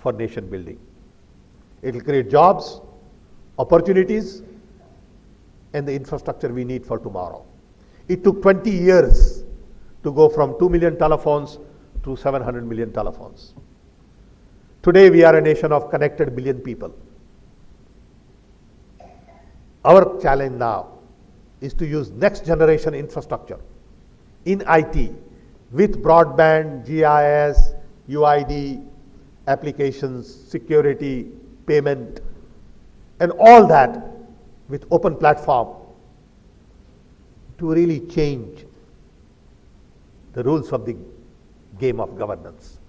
for nation building. It will create jobs, opportunities, and the infrastructure we need for tomorrow. It took 20 years to go from 2 million telephones to 700 million telephones. Today we are a nation of connected billion people. Our challenge now is to use next generation infrastructure in IT with broadband, GIS, UID, applications, security, payment, and all that with open platform to really change the rules of the game of governance.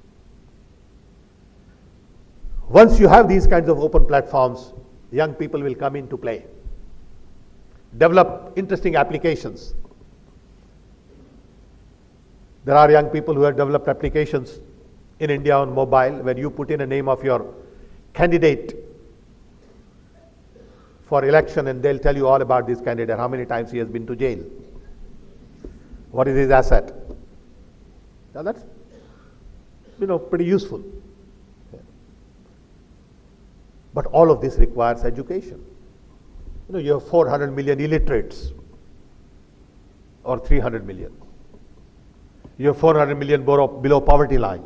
Once you have these kinds of open platforms, young people will come into play, develop interesting applications. There are young people who have developed applications in India on mobile where you put in a name of your candidate for election and they'll tell you all about this candidate, how many times he has been to jail, what is his asset. Now that's pretty useful. But all of this requires education. You have 400 million illiterates or 300 million. You have 400 million below poverty line.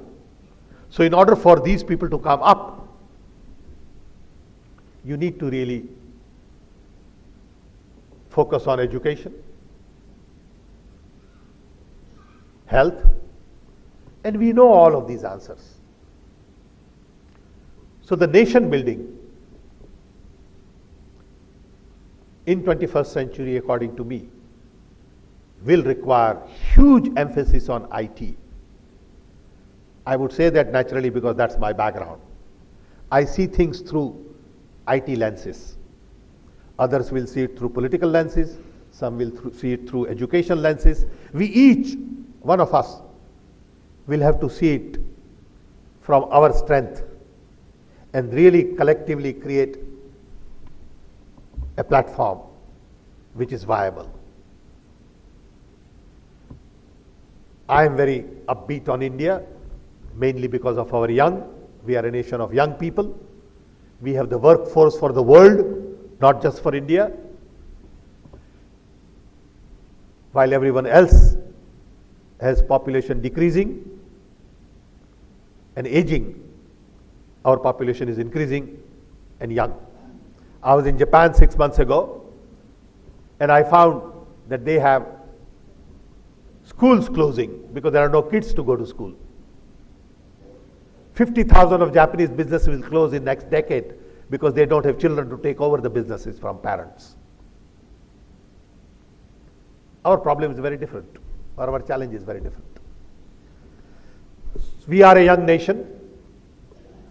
So in order for these people to come up, you need to really focus on education, health, and we know all of these answers. So the nation building in 21st century, according to me, will require huge emphasis on IT. I would say that naturally because that's my background. I see things through IT lenses. Others will see it through political lenses. Some will see it through education lenses. We each, one of us, will have to see it from our strength and really collectively create a platform which is viable. I am very upbeat on India, mainly because of our young. We are a nation of young people. We have the workforce for the world, not just for India. While everyone else has population decreasing and aging, our population is increasing and young. I was in Japan 6 months ago and I found that they have schools closing because there are no kids to go to school. 50,000 of Japanese businesses will close in next decade because they don't have children to take over the businesses from parents. Our problem is very different, or our challenge is very different. We are a young nation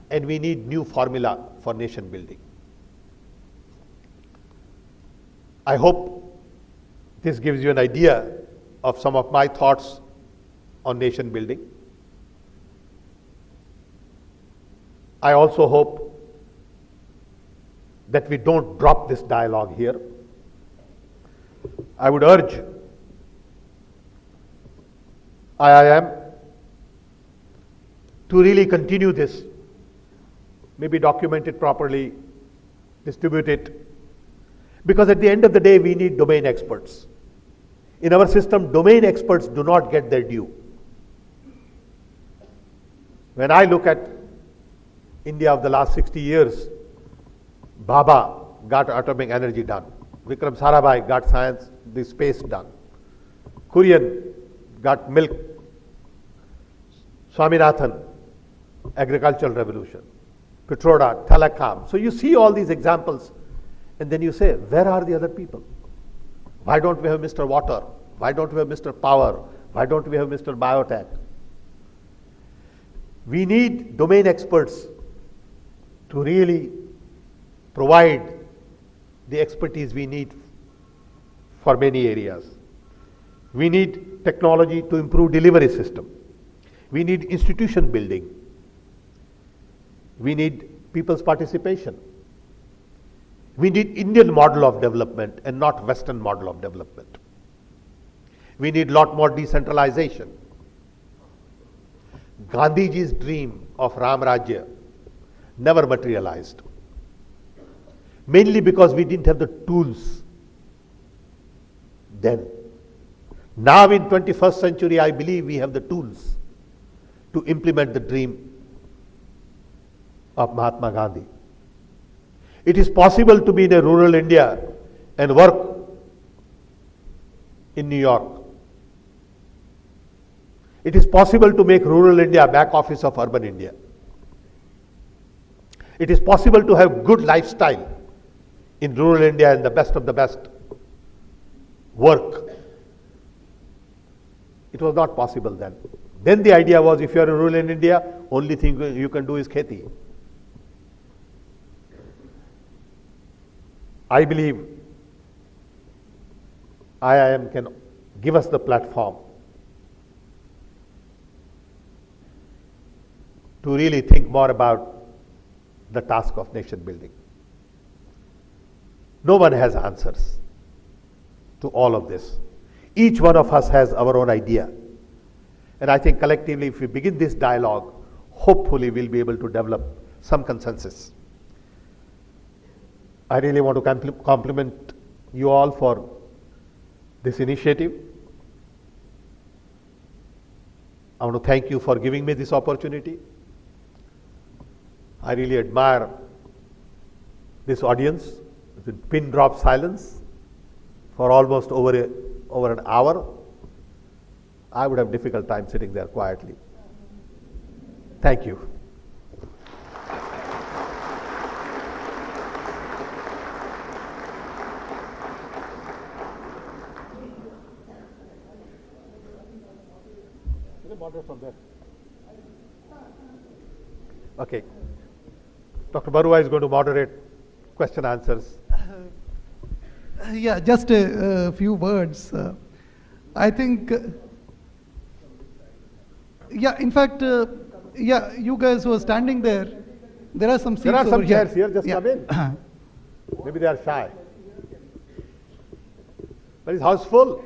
and we need new formula for nation building. I hope this gives you an idea of some of my thoughts on nation building. I also hope that we don't drop this dialogue here. I would urge IIM to really continue this, maybe document it properly, distribute it, because at the end of the day we need domain experts. In our system, domain experts do not get their due. When I look at India of the last 60 years, Bhabha got atomic energy done. Vikram Sarabhai got science, the space done. Kurian got milk. Swaminathan, agricultural revolution. Pitroda, telecom. So you see all these examples and then you say, where are the other people? Why don't we have Mr. Water? Why don't we have Mr. Power? Why don't we have Mr. Biotech? We need domain experts to really provide the expertise we need for many areas. We need technology to improve delivery system. We need institution building. We need people's participation. We need Indian model of development and not Western model of development. We need lot more decentralization. Gandhiji's dream of Ram Rajya never materialized. Mainly because we didn't have the tools then. Now in 21st century, I believe we have the tools to implement the dream of Mahatma Gandhi. It is possible to be in a rural India and work in New York. It is possible to make rural India back office of urban India. It is possible to have good lifestyle in rural India and the best of the best work. It was not possible then. Then the idea was, if you are in rural India, only thing you can do is kheti. I believe IIM can give us the platform to really think more about the task of nation building. No one has answers to all of this. Each one of us has our own idea. And I think collectively, if we begin this dialogue, hopefully we'll be able to develop some consensus. I really want to compliment you all for this initiative. I want to thank you for giving me this opportunity. I really admire this audience. It's been pin drop silence for almost over an hour. I would have difficult time sitting there quietly. Thank you. Moderate from there. Okay. Dr. Barua is going to moderate question answers. Yeah, just a few words. I think, yeah, in fact, yeah, you guys who are standing there, there are some seats There are some over chairs here, just yeah. come in. Maybe they are shy. But his house full.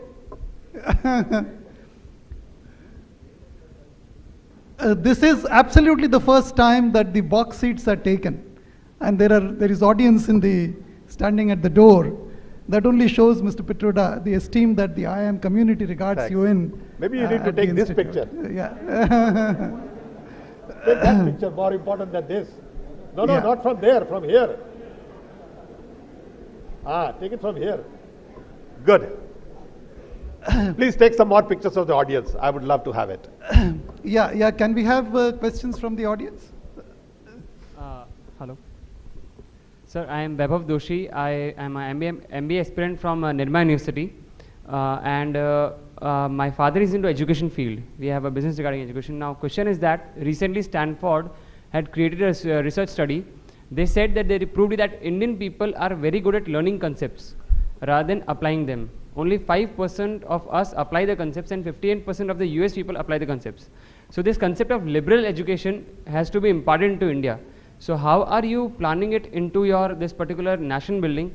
This is absolutely the first time that the box seats are taken, and there is audience standing at the door. That only shows, Mr. Pitroda, the esteem that the IIM community regards Thanks. you in. Maybe you need to take this picture. Yeah. Take that picture, more important than this. No, Yeah. not from there, from here. Take it from here. Good. Please take some more pictures of the audience. I would love to have it. Yeah. Can we have questions from the audience? Hello. Sir, I am Vaibhav Doshi. I am an MBA aspirant from Nirma University. And my father is into education field. We have a business regarding education. Now, question is that recently Stanford had created a research study. They said that they proved that Indian people are very good at learning concepts rather than applying them. Only 5% of us apply the concepts and 58% of the US people apply the concepts. So this concept of liberal education has to be imparted into India. So how are you planning it into this particular nation building,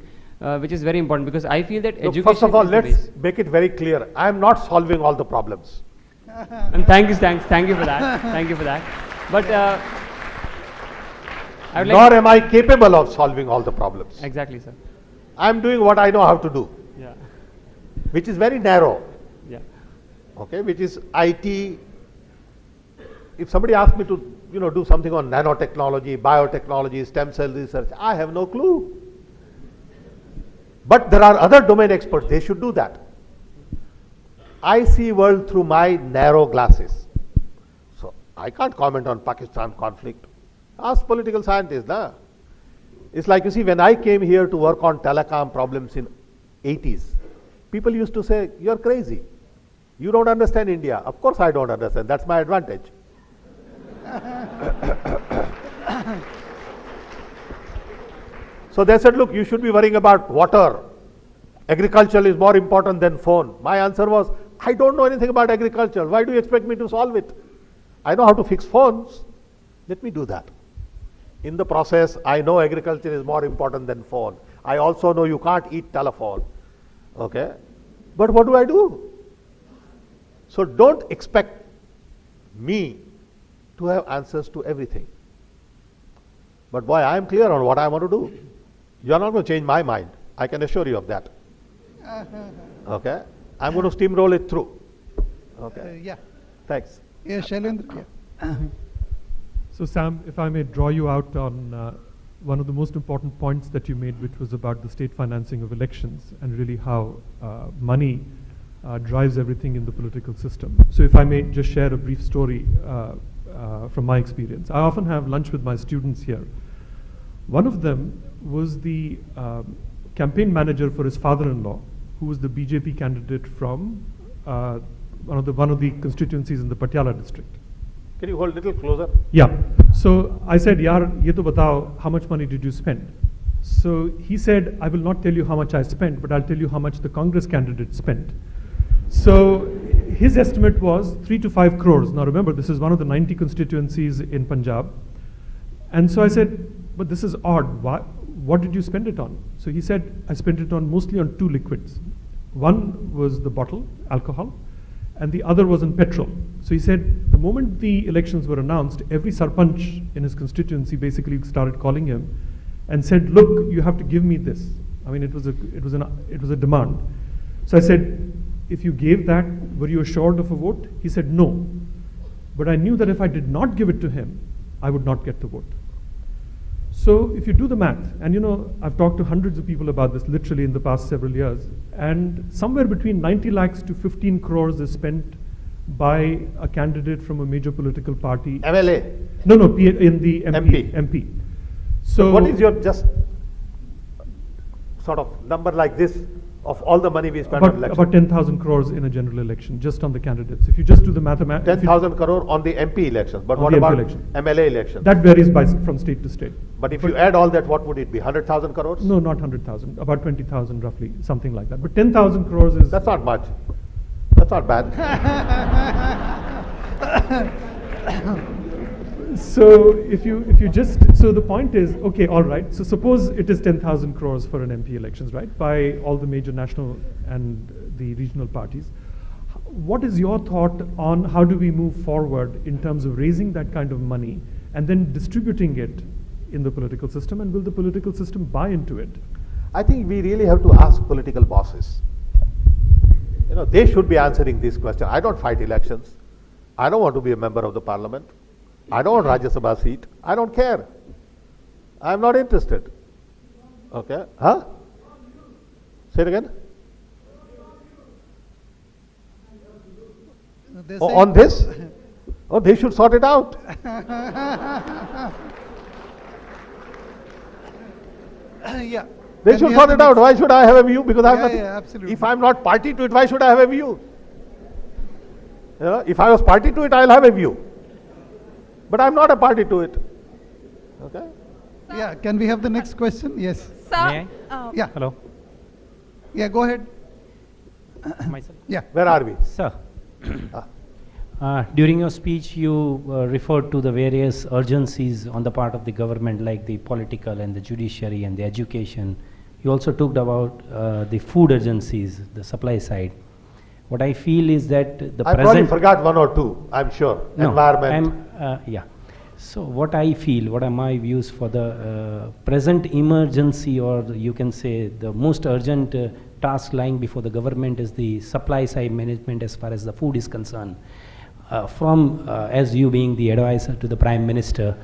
which is very important, because I feel that Look, education first of all, is the let's base. make it very clear. I am not solving all the problems. And thank you for that. Thank you for that. But I would Nor am I capable of solving all the problems. Exactly, sir. I am doing what I know how to do, Yeah. which is very narrow. Yeah. Okay, which is IT. If somebody asks me to, do something on nanotechnology, biotechnology, stem cell research, I have no clue. But there are other domain experts, they should do that. I see world through my narrow glasses. So I can't comment on Pakistan conflict. Ask political scientists, nah. It's like, you see, when I came here to work on telecom problems in 80s, people used to say, you're crazy. You don't understand India. Of course I don't understand. That's my advantage. So they said, look, you should be worrying about water. Agriculture is more important than phone. My answer was, I don't know anything about agriculture. Why do you expect me to solve it? I know how to fix phones. Let me do that. In the process, I know agriculture is more important than phone. I also know you can't eat telephone. Okay? But what do I do? So don't expect me to have answers to everything. But boy, I am clear on what I want to do. You are not going to change my mind. I can assure you of that. Okay? I'm going to steamroll it through. Okay? Yeah. Thanks. Yeah, Shailendra. Yeah. So Sam, if I may draw you out on one of the most important points that you made, which was about the state financing of elections and really how money drives everything in the political system. So if I may just share a brief story from my experience. I often have lunch with my students here. One of them was the campaign manager for his father-in-law, who was the BJP candidate from one of the constituencies in the Patiala district. Can you hold a little closer? Yeah. So I said, Yaar, ye to batao, how much money did you spend? So he said, I will not tell you how much I spent, but I'll tell you how much the Congress candidate spent. So his estimate was 3 to 5 crores. Now remember, this is one of the 90 constituencies in Punjab. And so I said, but this is odd. What did you spend it on? So he said, I spent it on mostly on 2 liquids. One was the bottle, alcohol, and the other was in petrol. So he said, the moment the elections were announced, every sarpanch in his constituency basically started calling him and said, look, you have to give me this. I mean, it was a demand. So I said, if you gave that, were you assured of a vote? He said, no. But I knew that if I did not give it to him, I would not get the vote. So if you do the math, and you know, I've talked to hundreds of people about this literally in the past several years, and somewhere between 90 lakhs to 15 crores is spent by a candidate from a major political party. MLA? No, in the MP. So what is your just sort of number like this of all the money we spend on election? About 10,000 crores in a general election, just on the candidates. If you just do the mathematics. 10,000 crore on the MP elections, but On what the MP about election. MLA elections? That varies from state to state. But if you add all that, what would it be? 100,000 crores? No, not 100,000, about 20,000 roughly, something like that. But 10,000 crores is... That's not much. That's not bad. So so the point is, okay, all right, so suppose it is 10,000 crores for an MP elections, right, by all the major national and the regional parties. What is your thought on how do we move forward in terms of raising that kind of money and then distributing it in the political system, and will the political system buy into it? I think we really have to ask political bosses. You know, they should be answering this question. I don't fight elections. I don't want to be a member of the parliament. I don't want Rajya Sabha seat. I don't care. I'm not interested. Okay? Huh? Say it again. On this? Oh, they should sort it out. Yeah. They Can should we sort have it the out. next- Why should I have a view? Because I have Yeah, nothing. yeah, absolutely. If I'm not party to it, why should I have a view? You know, if I was party to it, I'll have a view. But I'm not a party to it. Okay? Yeah, can we have the next question? Yes. Sir, Yeah. Hello, Yeah, go ahead. myself. Yeah. Where are we? Sir, during your speech, you referred to the various urgencies on the part of the government, like the political and the judiciary and the education. You also talked about the food urgencies, the supply side. What I feel is that the I probably forgot one or two, I'm sure. No, Environment. yeah. So what I feel, what are my views for the present emergency, or you can say the most urgent task lying before the government is the supply side management as far as the food is concerned. As you being the advisor to the Prime Minister,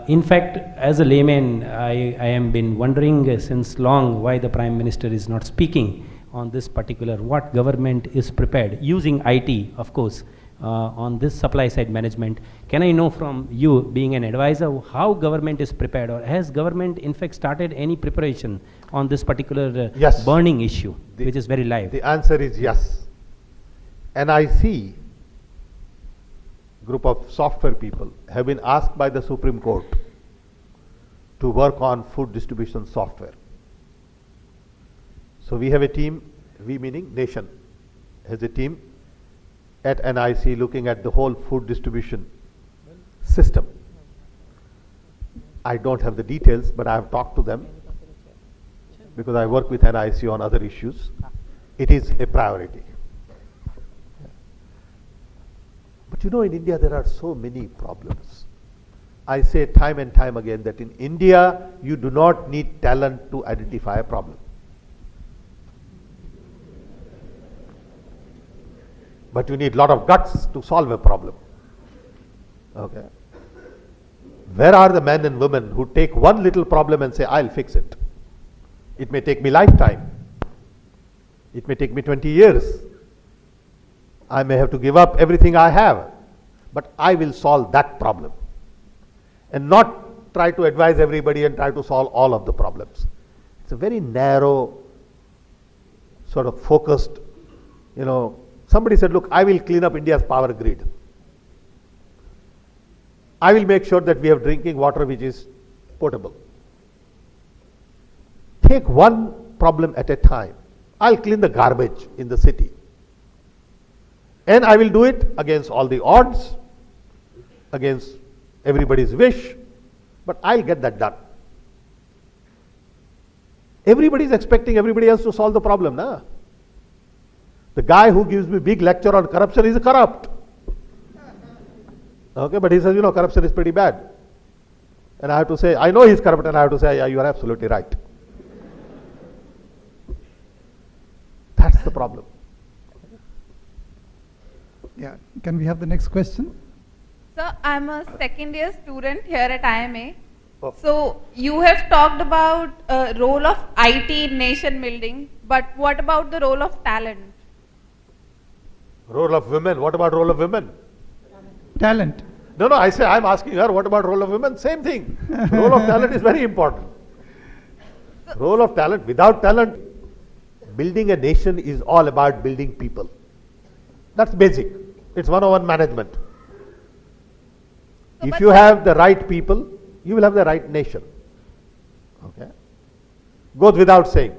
in fact, as a layman, I am been wondering since long why the Prime Minister is not speaking on this particular, what government is prepared, using IT, of course, on this supply side management. Can I know from you, being an advisor, how government is prepared, or has government in fact started any preparation on this particular Yes. burning issue, which is very live? The answer is yes. NIC, group of software people, have been asked by the Supreme Court to work on food distribution software. So we have a team, we meaning nation, has a team at NIC looking at the whole food distribution system. I don't have the details, but I have talked to them because I work with NIC on other issues. It is a priority. But you know, in India there are so many problems. I say time and time again that in India, you do not need talent to identify a problem. But you need a lot of guts to solve a problem. Okay. Where are the men and women who take one little problem and say, I'll fix it? It may take me lifetime. It may take me 20 years. I may have to give up everything I have, but I will solve that problem. And not try to advise everybody and try to solve all of the problems. It's a very narrow, sort of focused, somebody said, look, I will clean up India's power grid. I will make sure that we have drinking water which is potable. Take one problem at a time. I'll clean the garbage in the city. And I will do it against all the odds, against everybody's wish, but I'll get that done. Everybody is expecting everybody else to solve the problem, na? The guy who gives me big lecture on corruption is corrupt. Okay, but he says, corruption is pretty bad. And I have to say, I know he's corrupt, and I have to say, yeah, you are absolutely right. That's the problem. Yeah, can we have the next question? Sir, I'm a second year student here at IMA. Oh. So you have talked about role of IT in nation building, but what about the role of talent? Role of women. What about role of women? Talent. No, I'm asking her, what about role of women? Same thing. Role of talent is very important. Role of talent. Without talent, building a nation is all about building people. That's basic. It's one-on-one management. If you have the right people, you will have the right nation. Okay? Goes without saying.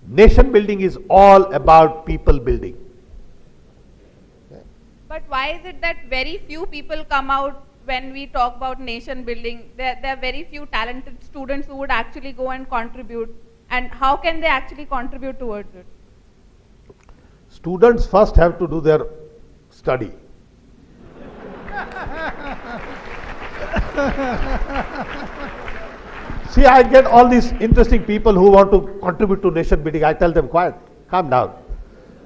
Nation building is all about people building. But why is it that very few people come out when we talk about nation building? There are very few talented students who would actually go and contribute. And how can they actually contribute towards it? Students first have to do their study. See, I get all these interesting people who want to contribute to nation building. I tell them, quiet, calm down.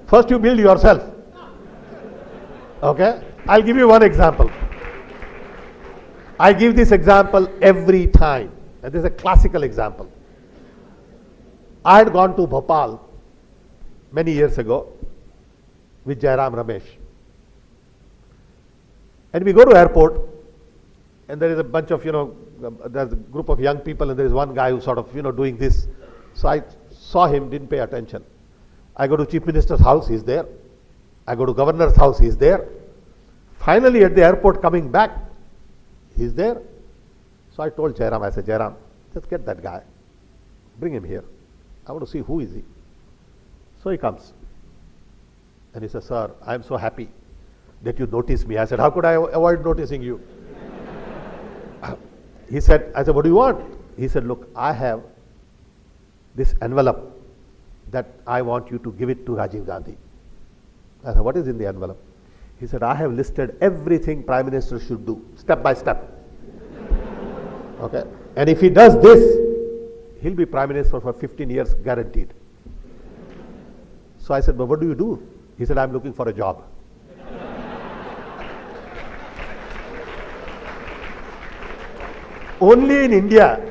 First you build yourself. Okay? I'll give you one example. I give this example every time. And this is a classical example. I had gone to Bhopal many years ago with Jairam Ramesh. And we go to airport, and there is a bunch of, there's a group of young people, and there is one guy who's sort of, doing this. So I saw him, didn't pay attention. I go to Chief Minister's house, he's there. I go to Governor's house, he's there. Finally, at the airport coming back, he's there. So I told Jairam, I said, Jairam, just get that guy. Bring him here. I want to see who is he. So he comes. And he says, sir, I am so happy that you noticed me. I said, how could I avoid noticing you? I said, what do you want? He said, look, I have this envelope that I want you to give it to Rajiv Gandhi. I said, what is in the envelope? He said, I have listed everything Prime Minister should do, step by step. Okay? And if he does this, he'll be Prime Minister for 15 years, guaranteed. So I said, but what do you do? He said, I'm looking for a job. Only in India,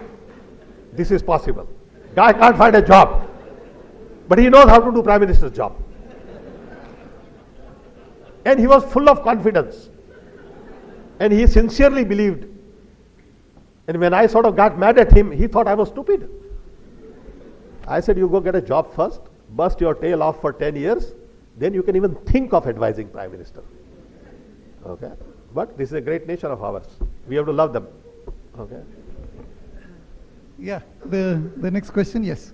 this is possible. Guy can't find a job, but he knows how to do Prime Minister's job. And he was full of confidence. And he sincerely believed. And when I sort of got mad at him, he thought I was stupid. I said, you go get a job first, bust your tail off for 10 years, then you can even think of advising Prime Minister. Okay? But this is a great nation of ours. We have to love them. Okay? Yeah, the next question, yes.